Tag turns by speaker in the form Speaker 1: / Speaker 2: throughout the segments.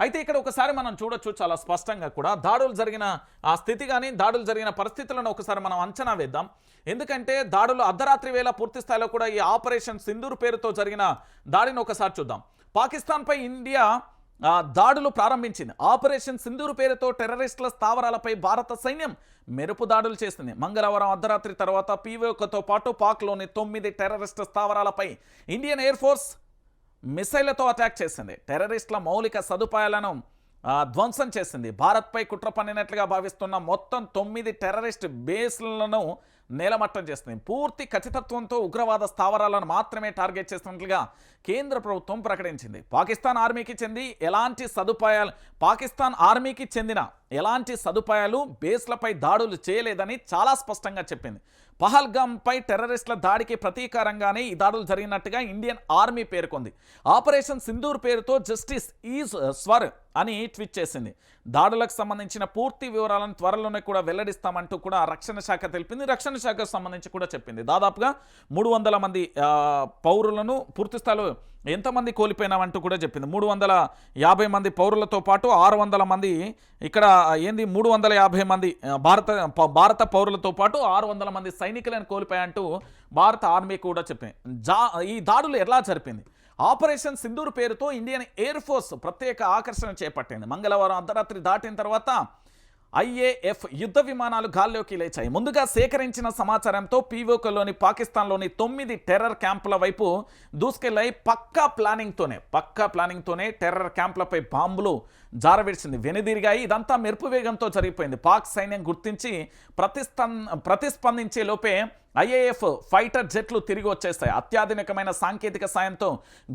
Speaker 1: అయితే ఇక్కడ ఒకసారి మనం చూడొచ్చు చాలా స్పష్టంగా కూడా దాడులు జరిగిన ఆ స్థితి కానీ దాడులు జరిగిన పరిస్థితులను ఒకసారి మనం అంచనా వేద్దాం. ఎందుకంటే దాడులు అర్ధరాత్రి వేళ పూర్తి స్థాయిలో కూడా ఈ ఆపరేషన్ సింధూర్ పేరుతో జరిగిన దాడిని ఒకసారి చూద్దాం. పాకిస్తాన్పై ఇండియా దాడులు ప్రారంభించింది. ఆపరేషన్ సింధూర్ పేరుతో టెర్రరిస్టుల స్థావరాలపై భారత సైన్యం మెరుపు దాడులు చేసింది. మంగళవారం అర్ధరాత్రి తర్వాత పీఓకతో పాటు పాక్లోని 9 టెర్రరిస్టు స్థావరాలపై ఇండియన్ ఎయిర్ ఫోర్స్ మిసైళ్లతో అటాక్ చేసింది. టెర్రరిస్టుల మౌలిక సదుపాయాలను ధ్వంసం చేసింది. భారత్పై కుట్ర పన్నినట్లుగా భావిస్తున్న మొత్తం 9 టెర్రరిస్ట్ బేస్లను నేలమట్టం చేస్తుంది. పూర్తి ఖచ్చితత్వంతో ఉగ్రవాద స్థావరాలను మాత్రమే టార్గెట్ చేస్తున్నట్లుగా కేంద్ర ప్రభుత్వం ప్రకటించింది. పాకిస్తాన్ ఆర్మీకి చెందిన ఎలాంటి సదుపాయాలు బేస్లపై దాడులు చేయలేదని చాలా స్పష్టంగా చెప్పింది. పహల్గామ్పై టెర్రరిస్టుల దాడికి ప్రతీకారంగానే ఈ దాడులు జరిగినట్టుగా ఇండియన్ ఆర్మీ పేర్కొంది. ఆపరేషన్ సింధూర్ పేరుతో జస్టిస్ ఈజ్ స్వర్ అని ట్వీట్ చేసింది. దాడులకు సంబంధించిన పూర్తి వివరాలను త్వరలోనే కూడా వెల్లడిస్తామంటూ కూడా రక్షణ శాఖ తెలిపింది. రక్షణ శాఖకు సంబంధించి కూడా చెప్పింది. దాదాపుగా 300 మంది పౌరులను పూర్తి స్థాయిలో ఎంతమంది కోల్పోయినామంటూ కూడా చెప్పింది. 350 మంది పౌరులతో పాటు 600 మంది ఇక్కడ 350 మంది భారత పౌరులతో పాటు 600 మంది సైనికులను కోల్పోయాయంటూ భారత ఆర్మీ కూడా చెప్పింది. ఈ దాడులు ఎలా జరిపింది? ఆపరేషన్ సింధూర్ పేరుతో ఇండియన్ ఎయిర్ ఫోర్స్ ప్రత్యేక ఆకర్షణ చేపట్టింది. మంగళవారం అర్ధరాత్రి దాటిన తర్వాత IAF యుద్ధ విమానాలు గాల్లోకి లేచాయి. ముందుగా సేకరించిన సమాచారంతో పీఓకలోని పాకిస్తాన్లోని 9 టెర్రర్ క్యాంపుల వైపు దూసుకెళ్లాయి. పక్కా ప్లానింగ్తోనే టెర్రర్ క్యాంపులపై బాంబులు జారవిడిచింది, వెనుదిరిగాయి. ఇదంతా మెరుపు వేగంతో జరిగిపోయింది. పాక్ సైన్యం గుర్తించి ప్రతిస్పందించే లోపే IAF ఫైటర్ జెట్లు తిరిగి వచ్చేస్తాయి. అత్యాధునికమైన సాంకేతిక సాయంతో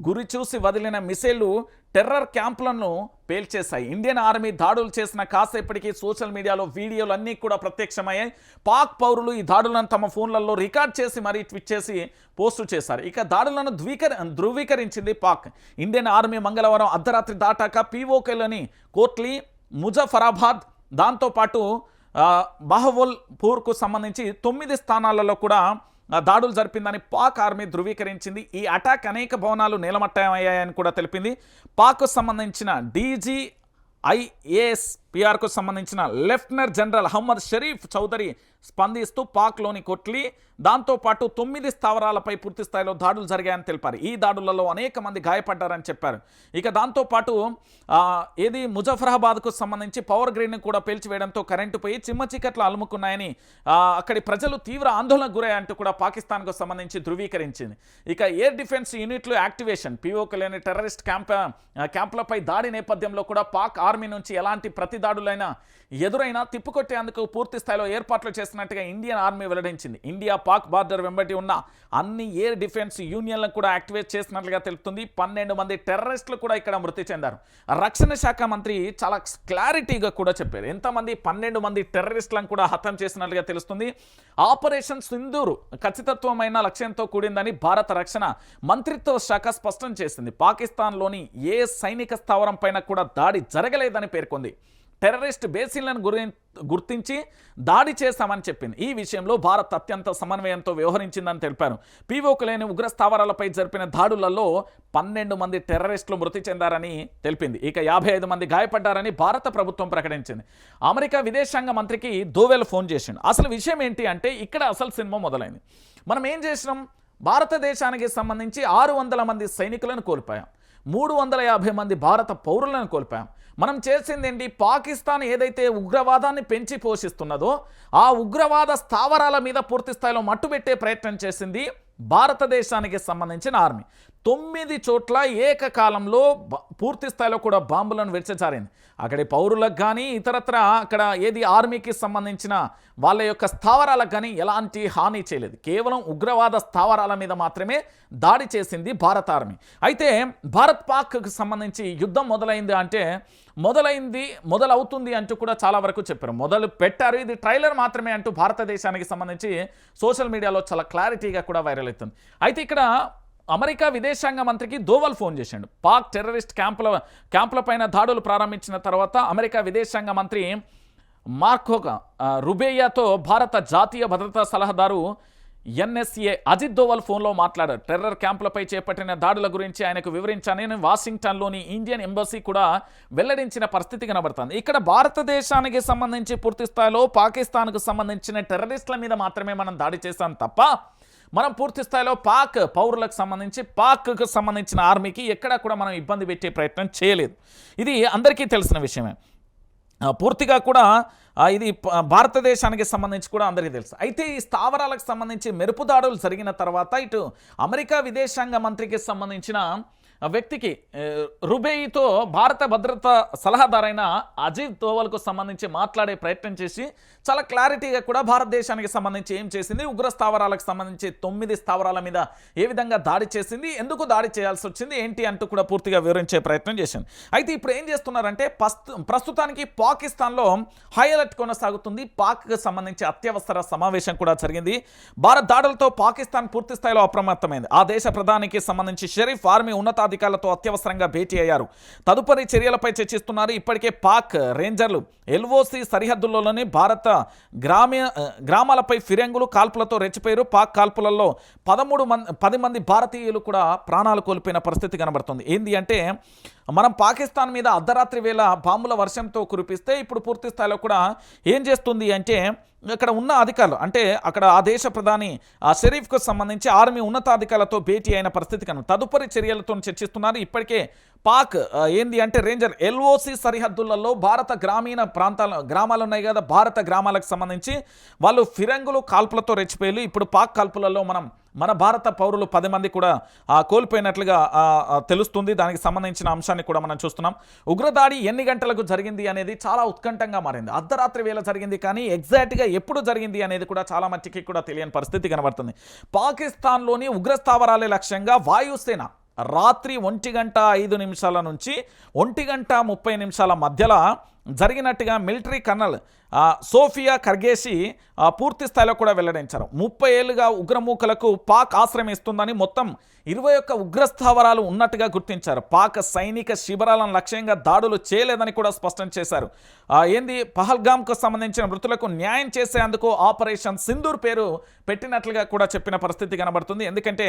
Speaker 1: గురి చూసి వదిలిన మిసైళ్లు టెర్రర్ క్యాంపులను పేల్చేశాయి. ఇండియన్ ఆర్మీ దాడులు చేసిన కాసేపటికి సోషల్ మీడియాలో వీడియోలు అన్నీ కూడా ప్రత్యక్షమయ్యాయి. పాక్ పౌరులు ఈ దాడులను తమ ఫోన్లలో రికార్డ్ చేసి మరీ ట్వీట్ చేసి పోస్టు చేశారు. ఇక దాడులను ధృవీకరించింది పాక్. ఇండియన్ ఆర్మీ మంగళవారం అర్ధరాత్రి దాటాక పీఓకేలోని కోట్లీ, ముజఫరాబాద్, దాంతోపాటు బహవల్పూర్కు సంబంధించి 9 స్థానాలలో కూడా దాడులు జరిపిందని పాక్ ఆర్మీ ధృవీకరించింది. ఈ అటాక్ అనేక భవనాలు నేలమట్టమయ్యాయని కూడా తెలిపింది. పాక్కు సంబంధించిన DGIASPRకు సంబంధించిన లెఫ్టినెంట్ జనరల్ అహ్మద్ షరీఫ్ చౌదరి స్పందిస్తూ పాక్లోని కొట్లీ, దాంతోపాటు 9 స్థావరాలపై పూర్తి స్థాయిలో దాడులు జరిగాయని తెలిపారు. ఈ దాడులలో అనేక మంది గాయపడ్డారని చెప్పారు. ఇక దాంతోపాటు ముజఫరాబాద్కు సంబంధించి పవర్ గ్రిడ్ని కూడా పేల్చివేయడంతో కరెంటు పోయి చిమ్మ చీకట్లు అలుముకున్నాయని అక్కడి ప్రజలు తీవ్ర ఆందోళనకు గురయ్యంటూ కూడా పాకిస్తాన్కు సంబంధించి ధృవీకరించింది. ఇక ఎయిర్ డిఫెన్స్ యూనిట్లు యాక్టివేషన్, పీఓకేలోని టెర్రరిస్ట్ క్యాంపులపై దాడి నేపథ్యంలో కూడా పాక్ ఆర్మీ నుంచి ఎలాంటి ప్రతి దాడులైనా ఎదురైనా తిప్పుకొట్టేందుకు పూర్తి స్థాయిలో ఏర్పాట్లు చేస్తున్నట్టుగా ఇండియన్ ఆర్మీ వెల్లడించింది. ఇండియా పాక్ బార్డర్ వెంబడి ఉన్న అన్ని ఎయిర్ డిఫెన్స్ యూనియన్లను కూడా యాక్టివేట్ చేసినట్లుగా తెలుస్తుంది. 12 మంది టెర్రరిస్టులు కూడా ఇక్కడ మృతి చెందారు. రక్షణ శాఖ మంత్రి చాలా క్లారిటీగా కూడా చెప్పారు. ఎంతమంది 12 మంది టెర్రరిస్టులను కూడా హతం చేసినట్లుగా తెలుస్తుంది. ఆపరేషన్ సింధూర్ ఖచ్చితత్వమైన లక్ష్యంతో కూడిందని భారత రక్షణ మంత్రిత్వ శాఖ స్పష్టం చేసింది. పాకిస్తాన్లోని ఏ సైనిక స్థావరం పైన కూడా దాడి జరగలేదని పేర్కొంది. టెర్రరిస్ట్ బేసిన్లను గుర్తించి దాడి చేశామని చెప్పింది. ఈ విషయంలో భారత్ అత్యంత సమన్వయంతో వ్యవహరించిందని తెలిపారు. పీఓకేలోని ఉగ్ర స్థావరాలపై జరిపిన దాడులలో 12 మంది టెర్రరిస్టులు మృతి చెందారని తెలిపింది. ఇక 55 మంది గాయపడ్డారని భారత ప్రభుత్వం ప్రకటించింది. అమెరికా విదేశాంగ మంత్రికి దోవెల్ ఫోన్ చేసిండు. అసలు విషయం ఏంటి అంటే ఇక్కడ అసలు సినిమా మొదలైంది. మనం ఏం చేసినాం? భారతదేశానికి సంబంధించి 600 మంది సైనికులను కోల్పోయాం, 350 మంది భారత పౌరులను కోల్పోయాం. మనం చేసింది ఏంటి? పాకిస్తాన్ ఏదైతే ఉగ్రవాదాన్ని పెంచి పోషిస్తున్నదో ఆ ఉగ్రవాద స్థావరాల మీద పూర్తి స్థాయిలో మట్టుబెట్టే ప్రయత్నం చేసింది భారతదేశానికి సంబంధించిన ఆర్మీ. 9 చోట్ల ఏకకాలంలో పూర్తి స్థాయిలో కూడా బాంబులను విడిచిచారింది. అక్కడి పౌరులకు కానీ ఇతరత్ర అక్కడ ఆర్మీకి సంబంధించిన వాళ్ళ యొక్క స్థావరాలకు కానీ ఎలాంటి హాని చేయలేదు. కేవలం ఉగ్రవాద స్థావరాల మీద మాత్రమే దాడి చేసింది భారత ఆర్మీ. అయితే భారత్ పాక్కి సంబంధించి యుద్ధం మొదలవుతుంది అంటూ కూడా చాలా వరకు చెప్పారు. మొదలు పెట్టారు, ఇది ట్రైలర్ మాత్రమే అంటూ భారతదేశానికి సంబంధించి సోషల్ మీడియాలో చాలా క్లారిటీగా కూడా వైరల్ అవుతుంది. అయితే ఇక్కడ అమెరికా విదేశాంగ మంత్రికి దోవల్ ఫోన్ చేశాడు. పాక్ టెర్రరిస్ట్ క్యాంపులపైన దాడులు ప్రారంభించిన తర్వాత అమెరికా విదేశాంగ మంత్రి మార్కో రుబేయాతో భారత జాతీయ భద్రతా సలహాదారు ఎన్ఎస్ఏ అజిత్ దోవల్ ఫోన్లో మాట్లాడారు. టెర్రర్ క్యాంపులపై చేపట్టిన దాడుల గురించి ఆయనకు వివరించానని వాషింగ్టన్లోని ఇండియన్ ఎంబసీ కూడా వెల్లడించిన పరిస్థితి కనబడుతుంది. ఇక్కడ భారతదేశానికి సంబంధించి పూర్తి స్థాయిలో పాకిస్తాన్కు సంబంధించిన టెర్రరిస్టుల మీద మాత్రమే మనం దాడి చేశాం తప్ప మనం పూర్తి స్థాయిలో పాక్ పౌరులకు సంబంధించి పాక్కు సంబంధించిన ఆర్మీకి ఎక్కడా కూడా మనం ఇబ్బంది పెట్టే ప్రయత్నం చేయలేదు. ఇది అందరికీ తెలిసిన విషయమే. పూర్తిగా కూడా ఇది భారతదేశానికి సంబంధించి కూడా అందరికీ తెలుసు. అయితే ఈ స్థావరాలకు సంబంధించి మెరుపు దాడులు జరిగిన తర్వాత ఇటు అమెరికా విదేశాంగ మంత్రికి సంబంధించిన వ్యక్తికి రుబేయితో భారత భద్రతా సలహాదారైన అజిత్ దోవల్కు సంబంధించి మాట్లాడే ప్రయత్నం చేసి చాలా క్లారిటీగా కూడా భారతదేశానికి సంబంధించి ఏం చేసింది, ఉగ్ర స్థావరాలకు సంబంధించి 9 స్థావరాల మీద ఏ విధంగా దాడి చేసింది, ఎందుకు దాడి చేయాల్సి వచ్చింది ఏంటి అంటూ కూడా పూర్తిగా వివరించే ప్రయత్నం చేసింది. అయితే ఇప్పుడు ఏం చేస్తున్నారంటే ప్రస్తుతానికి పాకిస్తాన్లో హై అలర్ట్ కొనసాగుతుంది. పాక్కి సంబంధించి అత్యవసర సమావేశం కూడా జరిగింది. భారత్ దాడులతో పాకిస్తాన్ పూర్తి స్థాయిలో అప్రమత్తమైంది. ఆ దేశ ప్రధానికి సంబంధించి షరీఫ్ ఆర్మీ ఉన్నతాధికారులతో అత్యవసరంగా భేటీ అయ్యారు. తదుపరి చర్యలపై చర్చిస్తున్నారు. ఇప్పటికే పాక్ రేంజర్లు ఎల్ఓసి సరిహద్దుల్లోని భారత గ్రామాలపై ఫిరంగులు కాల్పులతో రెచ్చిపోయారు. పాక్ కాల్పులలో 10 మంది భారతీయులు కూడా ప్రాణాలు కోల్పోయిన పరిస్థితి కనబడుతుంది. ఏంది అంటే మనం పాకిస్తాన్ మీద అర్ధరాత్రి వేళ బాంబుల వర్షంతో కురిపిస్తే ఇప్పుడు పూర్తి స్థాయిలో కూడా ఏం చేస్తుంది అంటే అక్కడ ఉన్న అధికారులు అంటే అక్కడ ఆ దేశ ప్రధాని షరీఫ్కు సంబంధించి ఆర్మీ ఉన్నతాధికారులతో భేటీ అయిన పరిస్థితి కనుక తదుపరి చర్యలతో చర్చిస్తున్నారు. ఇప్పటికే పాక్ ఏంది అంటే రేంజర్ ఎల్ఓసి సరిహద్దులలో భారత గ్రామాలు ఉన్నాయి కదా, భారత గ్రామాలకు సంబంధించి వాళ్ళు ఫిరంగులు కాల్పులతో రెచ్చిపోయారు. ఇప్పుడు పాక్ కాల్పులలో మన భారత పౌరులు 10 మంది కూడా కోల్పోయినట్లుగా తెలుస్తుంది. దానికి సంబంధించిన అంశాన్ని కూడా మనం చూస్తున్నాం. ఉగ్రదాడి ఎన్ని గంటలకు జరిగింది అనేది చాలా ఉత్కంఠంగా మారింది. అర్ధరాత్రి వేళ జరిగింది, కానీ ఎగ్జాక్ట్గా ఎప్పుడు జరిగింది అనేది కూడా చాలా మందికి కూడా తెలియని పరిస్థితి కనబడుతుంది. పాకిస్తాన్లోని ఉగ్రస్థావరాలే లక్ష్యంగా వాయుసేన రాత్రి 1:05 నుంచి 1:30 మధ్యలో జరిగినట్టుగా మిలిటరీ కర్నల్ సోఫియా ఖర్గేషి పూర్తి స్థాయిలో కూడా వెల్లడించారు. 30 ఏళ్లుగా ఉగ్రమూకలకు పాక్ ఆశ్రయం ఇస్తుందని మొత్తం 21 ఉగ్రస్థావరాలు ఉన్నట్టుగా గుర్తించారు. పాక్ సైనిక శిబిరాలను లక్ష్యంగా దాడులు చేయలేదని కూడా స్పష్టం చేశారు. ఏంది పహల్గామ్కు సంబంధించిన మృతులకు న్యాయం చేసేందుకు ఆపరేషన్ సింధూర్ పేరు పెట్టినట్లుగా కూడా చెప్పిన పరిస్థితి కనబడుతుంది. ఎందుకంటే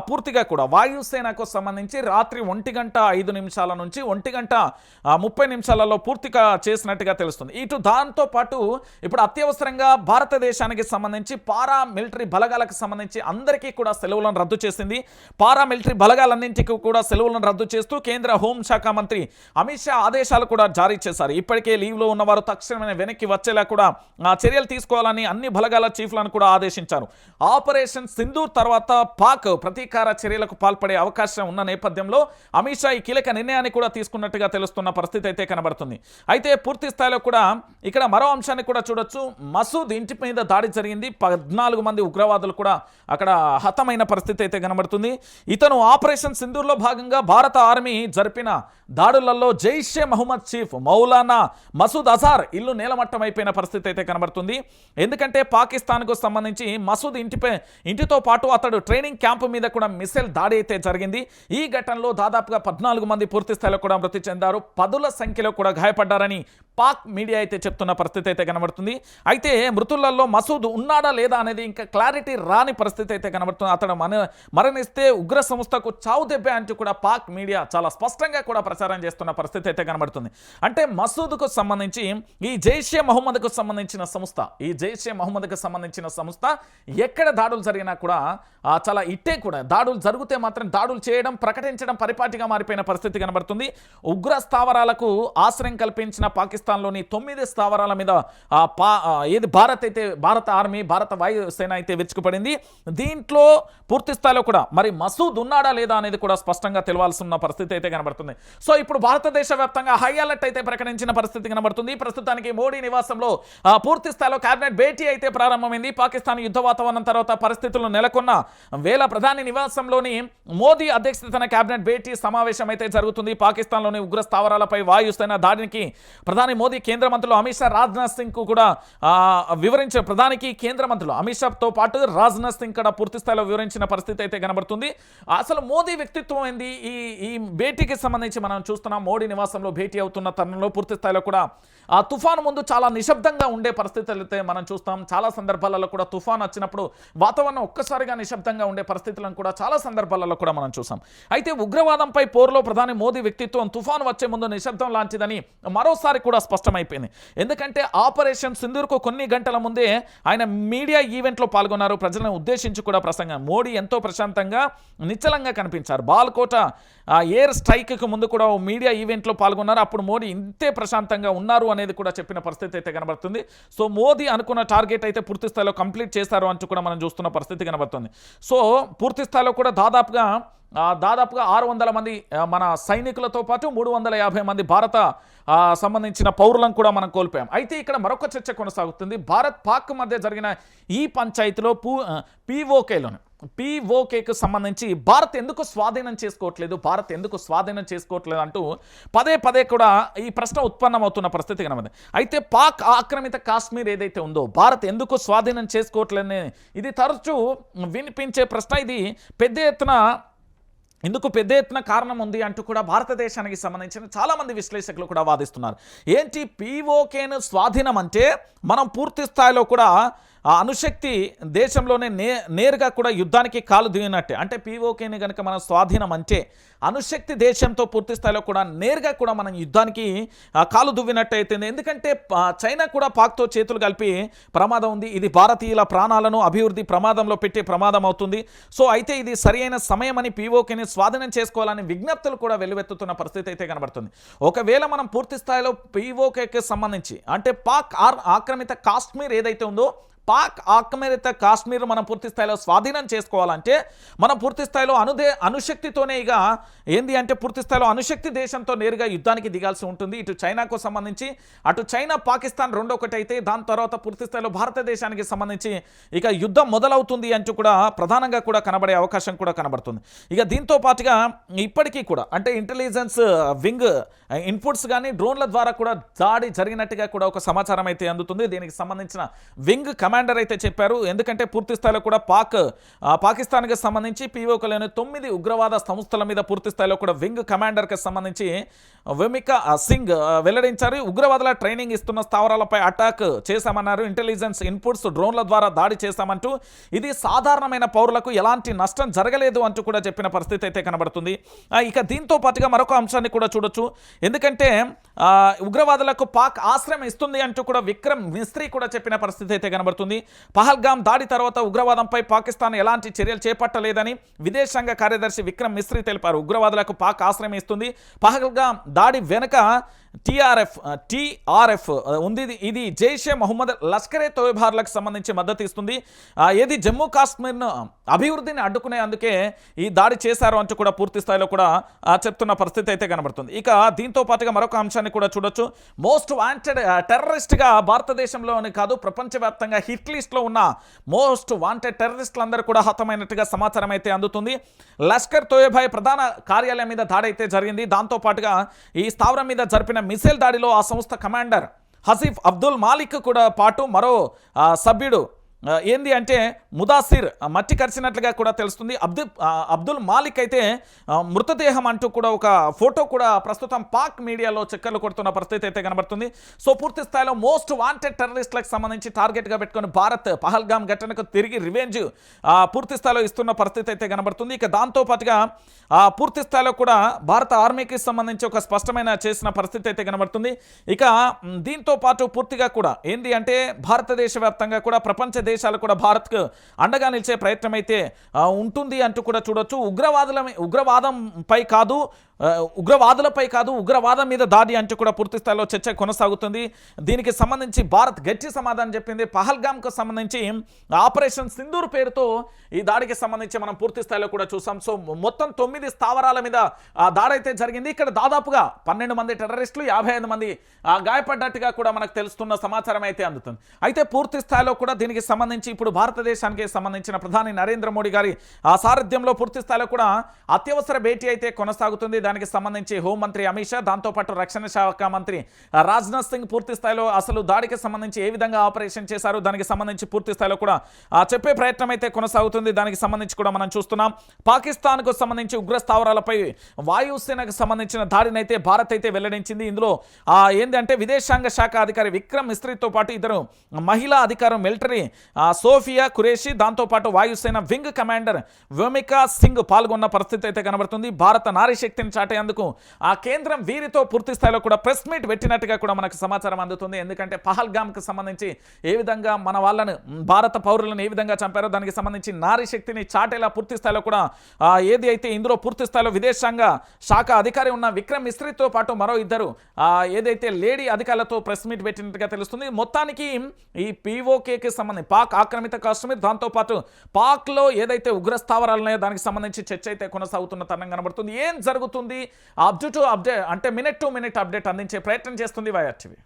Speaker 1: పూర్తిగా కూడా వాయుసేనకు సంబంధించి రాత్రి 1:05 నుంచి 1:30 పూర్తిగా చేసినట్టుగా తెలుస్తుంది. ఇటు దాంతో పాటు ఇప్పుడు అత్యవసరంగా భారతదేశానికి సంబంధించి పారా మిలిటరీ బలగాలకు సంబంధించి అందరికీ కూడా సెలవులను రద్దు చేసింది. పారా మిలిటరీ బలగాలన్నింటికి కూడా సెలవులను రద్దు చేస్తూ కేంద్ర హోంశాఖ మంత్రి అమిత్ షా ఆదేశాలు కూడా జారీ చేశారు. ఇప్పటికే లీవ్లో ఉన్నవారు తక్షణమే వెనక్కి వచ్చేలా కూడా చర్యలు తీసుకోవాలని అన్ని బలగాల చీఫ్లను కూడా ఆదేశించారు. ఆపరేషన్ సింధూర్ తర్వాత పాక్ ప్రతీకార చర్యలకు పాల్పడే అవకాశం ఉన్న నేపథ్యంలో అమిత్ షా ఈ కీలక నిర్ణయాన్ని కూడా తీసుకున్నట్టుగా తెలుస్తున్న పరిస్థితి అయితే కనబడుతుంది. అయితే పూర్తి స్థాయిలో కూడా ఇక్కడ మరో అంశాన్ని కూడా చూడొచ్చు. మసూద్ ఇంటి మీద దాడి జరిగింది. 14 మంది ఉగ్రవాదులు కూడా అక్కడ హతమైన పరిస్థితి అయితే కనబడుతుంది. ఇతను ఆపరేషన్ సింధూర్లో భాగంగా భారత ఆర్మీ జరిపిన దాడులలో జైషే మహమ్మద్ చీఫ్ మౌలానా మసూద్ అజార్ ఇల్లు నేలమట్టం అయిపోయిన పరిస్థితి అయితే కనబడుతుంది. ఎందుకంటే పాకిస్తాన్కు సంబంధించి మసూద్ ఇంటితో పాటు అతడు ట్రైనింగ్ క్యాంపు మీద కూడా మిసైల్ దాడి అయితే జరిగింది. ఈ ఘటనలో దాదాపుగా 14 మంది పూర్తి స్థాయిలో కూడా మృతి చెందారు. 10ల సంఖ్యలో కూడా గాయపడ్డారని పాక్ మీడియా అయితే చెప్తున్న పరిస్థితి అయితే కనబడుతుంది. అయితే మృతులలో మసూద్ ఉన్నాడా లేదా అనేది ఇంకా క్లారిటీ రాని పరిస్థితి అయితే కనబడుతుంది. అతడు మరణిస్తే ఉగ్ర సంస్థకు చావు దెబ్బ అంటూ కూడా పాక్ మీడియా చాలా స్పష్టంగా కూడా ప్రచారం చేస్తున్న పరిస్థితి అయితే కనబడుతుంది. అంటే మసూద్కు సంబంధించి ఈ జైషే మహమ్మద్కు సంబంధించిన సంస్థ ఎక్కడ దాడులు జరిగినా కూడా చాలా ఇట్టే కూడా దాడులు జరిగితే మాత్రం దాడులు చేయడం ప్రకటించడం పరిపాటిగా మారిపోయిన పరిస్థితి కనబడుతుంది. ఉగ్ర స్థావరాలకు ఆశ్రయం కల్పించిన పాకిస్తాన్లోని 9 స్థావరాల మీద భారత ఆర్మీ భారత వాయుసేన అయితే విరుచుకుపడింది. దీంట్లో పూర్తి స్థాయిలో కూడా మరి మసూద్ ఉన్నాడా లేదా అనేది కూడా స్పష్టంగా తెలియాల్సిన పరిస్థితి అయితే కనబడుతుంది. సో ఇప్పుడు భారతదేశ వ్యాప్తంగా హై అలర్ట్ అయితే ప్రకటించిన పరిస్థితి కనబడుతుంది. ప్రస్తుతానికి మోడీ నివాసంలో పూర్తి స్థాయిలో కేబినెట్ భేటీ అయితే ప్రారంభమైంది. పాకిస్తాన్ యుద్ధ వాతావరణం తర్వాత పరిస్థితులు నెలకొన్న వేళ ప్రధాని నివాసంలోని మోదీ అధ్యక్షతన కేబినెట్ భేటీ సమావేశం అయితే జరుగుతుంది. పాకిస్తాన్లోని ఉగ్ర స్థావరాలపై వాయుసేన దాడికి ప్రధాని మోదీ కేంద్ర మంత్రులు అమిత్ షా రాజ్నాథ్ సింగ్ కు కూడా వివరించిన ప్రధానికి కేంద్ర మంత్రులు అమిత్ షాతో పాటు రాజ్నాథ్ సింగ్ కూడా పూర్తి స్థాయిలో వివరించిన పరిస్థితి అయితే కనబడుతుంది. అసలు మోదీ వ్యక్తిత్వం ఏంది ఈ భేటీకి సంబంధించి మనం చూస్తున్నాం. మోడీ నివాసంలో భేటీ అవుతున్న తరుణంలో పూర్తి స్థాయిలో కూడా ఆ తుఫాను ముందు చాలా నిశ్శబ్దంగా ఉండే పరిస్థితులు అయితే మనం చూస్తాం. చాలా సందర్భాలలో కూడా తుఫాను వచ్చినప్పుడు వాతావరణం ఒక్కసారిగా నిశ్శబ్దంగా ఉండే పరిస్థితులను కూడా చాలా సందర్భాలలో కూడా మనం చూసాం. అయితే ఉగ్రవాదంపై పోరులో ప్రధాని మోదీ వ్యక్తిత్వం తుఫాను వచ్చే ముందు నిశ్శబ్దం లాంటిదని మరోసారి కూడా స్పష్టమైపోయింది. ఎందుకంటే ఆపరేషన్ సింధూర్కు కొన్ని గంటల ముందే ఆయన మీడియా ఈవెంట్లో పాల్గొన్నారు. ప్రజలను ఉద్దేశించి కూడా ప్రసంగం. మోడీ ఎంతో ప్రశాంతంగా నిశ్చలంగా కనిపించారు. బాల్కోట ఎయిర్ స్ట్రైక్కు ముందు కూడా మీడియా ఈవెంట్లో పాల్గొన్నారు. అప్పుడు మోడీ ఇంతే ప్రశాంతంగా ఉన్నారు అనేది కూడా చెప్పిన పరిస్థితి అయితే కనబడుతుంది. సో మోదీ అనుకున్న టార్గెట్ అయితే పూర్తి స్థాయిలో కంప్లీట్ చేశారు అంటూ కూడా మనం చూస్తున్న పరిస్థితి కనబడుతుంది. సో పూర్తి స్థాయిలో కూడా దాదాపుగా 600 మంది మన సైనికులతో పాటు 350 మంది భారత సంబంధించిన పౌరులను కూడా మనం కోల్పోయాం. అయితే ఇక్కడ మరొక చర్చ కొనసాగుతుంది. భారత్ పాక్ మధ్య జరిగిన ఈ పంచాయతీలో పీఓకేకు సంబంధించి భారత్ ఎందుకు స్వాధీనం చేసుకోవట్లేదు అంటూ పదే కూడా ఈ ప్రశ్న ఉత్పన్నమవుతున్న పరిస్థితి కనబడింది. అయితే పాక్ ఆక్రమిత కాశ్మీర్ ఏదైతే ఉందో భారత్ ఎందుకు స్వాధీనం చేసుకోవట్లేదని ఇది తరచూ వినిపించే ప్రశ్న. ఇది ఇందుకు పెద్ద ఎత్తున కారణం ఉంది అంటూ కూడా భారతదేశానికి సంబంధించిన చాలామంది విశ్లేషకులు కూడా వాదిస్తున్నారు. ఏంటి పీఓకేను స్వాధీనం అంటే మనం పూర్తి స్థాయిలో కూడా అణుశక్తి దేశంలోనే నేరుగా కూడా యుద్ధానికి కాలు దిగినట్టే. అంటే పీఓకేని కనుక మనం స్వాధీనం అంటే అణుశక్తి దేశంతో పూర్తి స్థాయిలో కూడా నేరుగా కూడా మనం యుద్ధానికి కాలు దువ్వినట్టు అవుతుంది. ఎందుకంటే చైనా కూడా పాక్తో చేతులు కలిపి ప్రమాదం ఉంది. ఇది భారతీయుల ప్రాణాలను అభివృద్ధి ప్రమాదంలో పెట్టే ప్రమాదం అవుతుంది. సో అయితే ఇది సరైన సమయమని పీఓకేని స్వాధీనం చేసుకోవాలని విజ్ఞప్తులు కూడా వెల్లువెత్తుతున్న పరిస్థితి అయితే కనబడుతుంది. ఒకవేళ మనం పూర్తి స్థాయిలో పీఓకేకి సంబంధించి అంటే పాక్ ఆక్రమిత కాశ్మీర్ ఏదైతే ఉందో పాక్ ఆక్రమిత కాశ్మీర్ మనం పూర్తి స్థాయిలో స్వాధీనం చేసుకోవాలంటే మనం పూర్తి స్థాయిలో అణుశక్తితోనే ఇక ఏంది అంటే పూర్తి స్థాయిలో అణుశక్తి దేశంతో నేరుగా యుద్ధానికి దిగాల్సి ఉంటుంది. ఇటు చైనాకు సంబంధించి అటు చైనా పాకిస్తాన్ రెండో ఒకటి అయితే దాని తర్వాత పూర్తి స్థాయిలో భారతదేశానికి సంబంధించి ఇక యుద్ధం మొదలవుతుంది అంటూ కూడా ప్రధానంగా కూడా కనబడే అవకాశం కూడా కనబడుతుంది. ఇక దీంతో పాటుగా ఇప్పటికీ కూడా అంటే ఇంటెలిజెన్స్ వింగ్ ఇన్పుట్స్ కానీ డ్రోన్ల ద్వారా కూడా దాడి జరిగినట్టుగా కూడా ఒక సమాచారం అయితే అందుతుంది. దీనికి సంబంధించిన వింగ్ కమాండర్ అయితే చెప్పారు. ఎందుకంటే పూర్తి స్థాయిలో కూడా పాకిస్తాన్కి సంబంధించి పీఓకేలోని 9 ఉగ్రవాద సంస్థల మీద పూర్తి స్థాయిలో కూడా వింగ్ కమాండర్కి సంబంధించి వెమికా సింగ్ వెల్లడించారు. ఉగ్రవాదుల ట్రైనింగ్ ఇస్తున్న స్థావరాలపై అటాక్ చేశామన్నారు. ఇంటెలిజెన్స్ ఇన్పుట్స్ డ్రోన్ల ద్వారా దాడి చేశామంటూ ఇది సాధారణమైన పౌరులకు ఎలాంటి నష్టం జరగలేదు అంటూ కూడా చెప్పిన పరిస్థితి అయితే కనబడుతుంది. ఇక దీంతో పాటుగా మరొక అంశాన్ని కూడా చూడొచ్చు. ఎందుకంటే ఉగ్రవాదులకు పాక్ ఆశ్రయం ఇస్తుంది అంటూ కూడా విక్రమ్ మిస్త్రీ కూడా చెప్పిన పరిస్థితి అయితే కనబడుతుంది. పహల్గామ్ దాడి తర్వాత ఉగ్రవాదంపై పాకిస్తాన్ ఎలాంటి చర్యలు చేపట్టలేదని విదేశాంగ కార్యదర్శి విక్రమ్ మిస్త్రీ తెలిపారు. ఉగ్రవాదులకు పాక్ ఆశ్రయం ఇస్తుంది. పహల్గామ్ దాడి వెనుక టీఆర్ఎఫ్ ఉంది. ఇది జైషే మొహమ్మద్ లష్కరే తోయిబార్లకు సంబంధించి మద్దతు ఇస్తుంది. ఏది జమ్మూ కాశ్మీర్ను అభివృద్ధిని అడ్డుకునే అందుకే ఈ దాడి చేశారు అంటూ కూడా పూర్తి స్థాయిలో కూడా చెప్తున్న పరిస్థితి అయితే కనబడుతుంది. ఇక దీంతో పాటుగా మరొక అంశాన్ని కూడా చూడొచ్చు. మోస్ట్ వాంటెడ్ టెర్రరిస్ట్గా భారతదేశంలోని కాదు ప్రపంచవ్యాప్తంగా హిట్ లిస్ట్లో ఉన్న మోస్ట్ వాంటెడ్ టెర్రరిస్టులందరూ కూడా హతమైనట్టుగా సమాచారం అయితే అందుతుంది. లష్కర్ తోయబా ప్రధాన కార్యాలయం మీద దాడి అయితే జరిగింది. దాంతోపాటుగా ఈ స్థావరం మీద జరిపిన మిసైల్ దాడిలో ఆ సంస్థ కమాండర్ హసీఫ్ అబ్దుల్ మాలిక్ కూడా పాటు మరో సభ్యుడు ఏంది అంటే ముదాసిర్ మట్టి కరిచినట్లుగా కూడా తెలుస్తుంది. అబ్దుల్ మాలిక్ అయితే మృతదేహం అంటూ కూడా ఒక ఫోటో కూడా ప్రస్తుతం పాక్ మీడియాలో చక్కర్లు కొడుతున్న పరిస్థితి అయితే కనబడుతుంది. సో పూర్తి స్థాయిలో మోస్ట్ వాంటెడ్ టెర్రరిస్టులకు సంబంధించి టార్గెట్గా పెట్టుకుని భారత్ పహల్గామ్ ఘటనకు తిరిగి రివెంజ్ పూర్తి స్థాయిలో ఇస్తున్న పరిస్థితి అయితే కనబడుతుంది. ఇక దాంతోపాటుగా పూర్తి స్థాయిలో కూడా భారత ఆర్మీకి సంబంధించి ఒక స్పష్టమైన చేసిన పరిస్థితి అయితే కనబడుతుంది. ఇక దీంతో పాటు పూర్తిగా కూడా ఏంది అంటే భారతదేశ వ్యాప్తంగా కూడా ప్రపంచ దేశాలు కూడా భారత్కు అండగా నిలిచే ప్రయత్నం అయితే ఉంటుంది అంటూ కూడా చూడొచ్చు. ఉగ్రవాదులపై కాదు ఉగ్రవాదం మీద దాడి అంటూ కూడా పూర్తి స్థాయిలో చర్చ కొనసాగుతుంది. దీనికి సంబంధించి భారత్ గట్టి సమాధానం చెప్పింది. పహల్గామ్కు సంబంధించి ఆపరేషన్ సింధూర్ పేరుతో ఈ దాడికి సంబంధించి మనం పూర్తి స్థాయిలో కూడా చూసాం. సో మొత్తం 9 స్థావరాల మీద దాడి అయితే జరిగింది. ఇక్కడ దాదాపుగా 12 మంది టెర్రరిస్టులు 55 మంది గాయపడ్డట్టుగా కూడా మనకు తెలుస్తున్న సమాచారం అయితే అందుతుంది. అయితే పూర్తి స్థాయిలో కూడా దీనికి సంబంధించి ఇప్పుడు భారతదేశానికి సంబంధించిన ప్రధాని నరేంద్ర మోడీ గారి సారథ్యంలో పూర్తి స్థాయిలో కూడా అత్యవసర భేటీ అయితే కొనసాగుతుంది. దానికి సంబంధించి హోంమంత్రి అమిత్ షా, దాంతోపాటు రక్షణ శాఖ మంత్రి రాజ్నాథ్ సింగ్ పూర్తి స్థాయిలో అసలు దాడికి సంబంధించి ఏ విధంగా ఆపరేషన్ చేశారు దానికి సంబంధించి పూర్తి స్థాయిలో కూడా చెప్పే ప్రయత్నం అయితే కొనసాగుతుంది. దానికి సంబంధించి కూడా మనం చూస్తున్నాం. పాకిస్తాన్కు సంబంధించి ఉగ్ర స్థావరాలపై వాయుసేనకు సంబంధించిన దాడిని అయితే భారత్ అయితే వెల్లడించింది. ఇందులో ఏంటంటే విదేశాంగ శాఖ అధికారి విక్రమ్ మిస్త్రీతో పాటు ఇద్దరు మహిళా అధికారం మిలిటరీ సోఫియా ఖురేషి, దాంతోపాటు వాయుసేన వింగ్ కమాండర్ వ్యోమికా సింగ్ పాల్గొన్న పరిస్థితి అయితే కనబడుతుంది. భారత నారీ శక్తిని చాటేందుకు ఆ కేంద్రం వీరితో పూర్తి స్థాయిలో కూడా ప్రెస్ మీట్ పెట్టినట్టుగా కూడా మనకు సమాచారం అందుతుంది. ఎందుకంటే పహల్గామ్కి సంబంధించి ఏ విధంగా మన వాళ్ళను భారత పౌరులను ఏ విధంగా చంపారో దానికి సంబంధించి నారీ శక్తిని చాటేలా పూర్తి స్థాయిలో కూడా ఏది అయితే ఇందులో పూర్తి స్థాయిలో విదేశాంగ శాఖ అధికారి ఉన్న విక్రమ్ మిస్త్రీతో పాటు మరో ఇద్దరు ఏదైతే లేడీ అధికారులతో ప్రెస్ మీట్ పెట్టినట్టుగా తెలుస్తుంది. మొత్తానికి ఈ పీఓకేకి సంబంధించి పాక్ ఆక్రమిత కాశ్మీర్, దాంతోపాటు పాక్లో ఏదైతే ఉగ్ర స్థావరాలు ఉన్నాయో దానికి సంబంధించి చర్చ అయితే కొనసాగుతున్న తరుణం కనబడుతుంది. ఏం జరుగుతుంది అప్డేట్ అంటే మినిట్ టు మినిట్ అప్డేట్ అందించే ప్రయత్నం చేస్తుంది వైఆర్టీవీ.